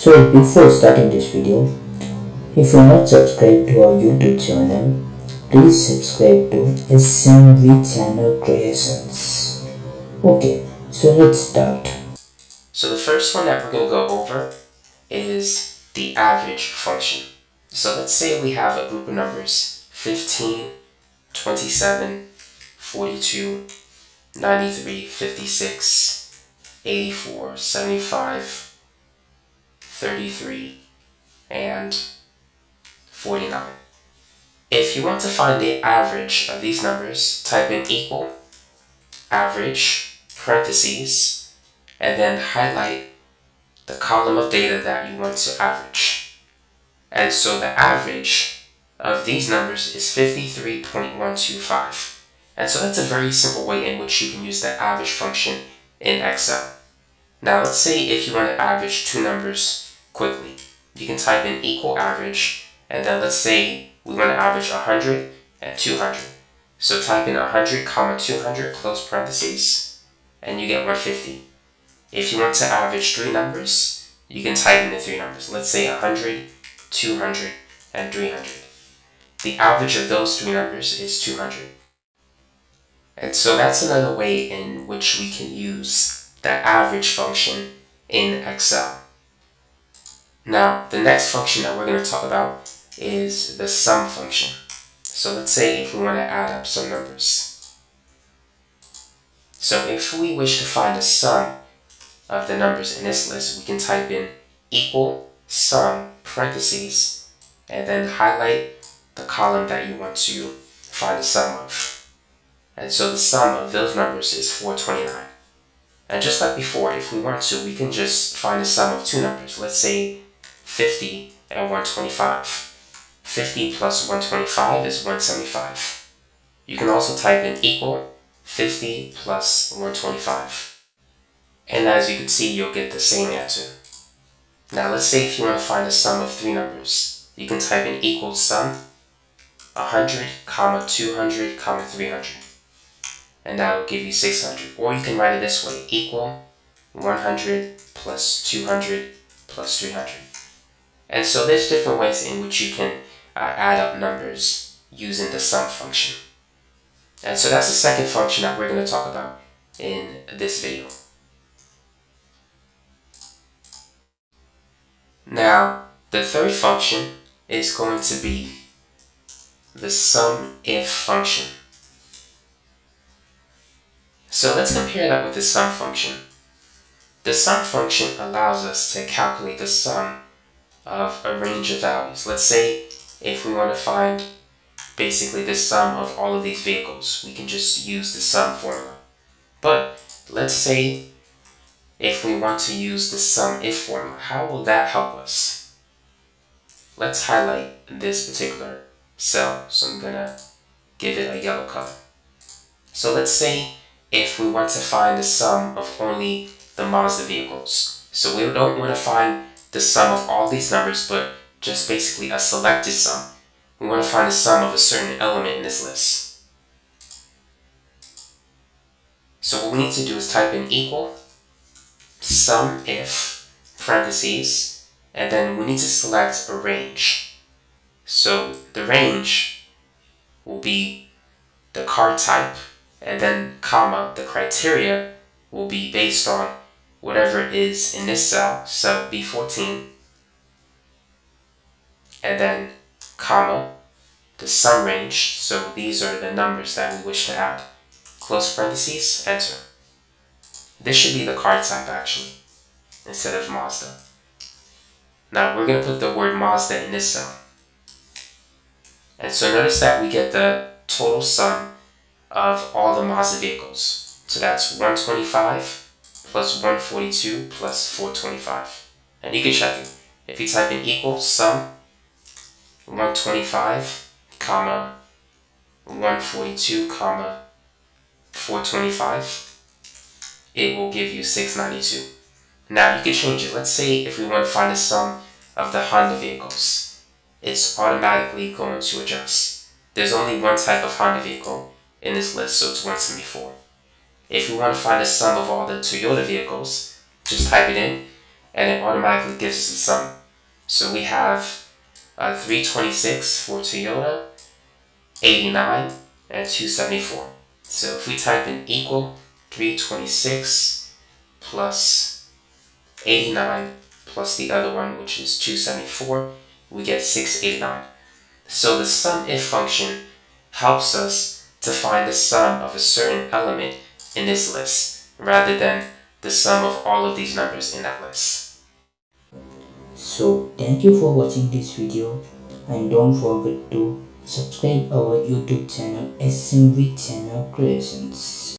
So before starting this video, if you're not subscribed to our YouTube channel, please subscribe to S.M.V channel creations. Okay, so let's start. So the first one that we're going to go over is the average function. So let's say we have a group of numbers 15, 27, 42, 93, 56, 84, 75, 33, and 49. If you want to find the average of these numbers, type in equal, average, parentheses, and then highlight the column of data that you want to average. And so the average of these numbers is 53.125. And so that's a very simple way in which you can use the average function in Excel. Now let's say if you want to average two numbers quickly, you can type in equal average, and then let's say we want to average 100 and 200. So type in 100, 200, close parentheses, and you get 150. If you want to average three numbers, you can type in the three numbers. Let's say 100, 200, and 300. The average of those three numbers is 200. And so that's another way in which we can use the average function in Excel. Now, the next function that we're going to talk about is the sum function. So let's say if we want to add up some numbers. So if we wish to find the sum of the numbers in this list, we can type in equal sum parentheses and then highlight the column that you want to find the sum of. And so the sum of those numbers is 429. And just like before, if we want to, we can just find the sum of two numbers. Let's say 50 and 125. 50 plus 125 is 175. You can also type in equal 50 plus 125. And as you can see, you'll get the same answer. Now let's say if you want to find the sum of three numbers, you can type in equal sum 100, 200, 300. And that will give you 600. Or you can write it this way, equal 100 plus 200 plus 300. And so there's different ways in which you can add up numbers using the sum function. And so that's the second function that we're going to talk about in this video. Now, the third function is going to be the SUMIF function. So let's compare that with the sum function. The sum function allows us to calculate the sum of a range of values. Let's say if we want to find basically the sum of all of these vehicles, we can just use the sum formula. But let's say if we want to use the SUMIF formula, how will that help us? Let's highlight this particular cell. So I'm going to give it a yellow color. So let's say if we want to find the sum of only the Mazda vehicles. So we don't want to find the sum of all these numbers, but just basically a selected sum. We want to find the sum of a certain element in this list. So what we need to do is type in equal SUMIF parentheses, and then we need to select a range. So the range will be the car type, and then comma, the criteria will be based on whatever is in this cell, cell B14, and then comma, the sum range, so these are the numbers that we wish to add. Close parentheses, enter. This should be the car type actually, instead of Mazda. Now we're going to put the word Mazda in this cell. And so notice that we get the total sum of all the Mazda vehicles. So that's 125 plus 142 plus 425. And you can check it. If you type in equal sum 125, comma 142, comma 425, it will give you 692. Now you can change it. Let's say if we want to find the sum of the Honda vehicles, it's automatically going to adjust. There's only one type of Honda vehicle in this list, so it's 174. If we want to find the sum of all the Toyota vehicles, just type it in, and it automatically gives us the sum. So we have 326 for Toyota, 89, and 274. So if we type in equal 326 plus 89 plus the other one, which is 274, we get 689. So the SUMIF function helps us to find the sum of a certain element in this list, rather than the sum of all of these numbers in that list. So thank you for watching this video, and don't forget to subscribe our YouTube channel, S.M.V channel creations.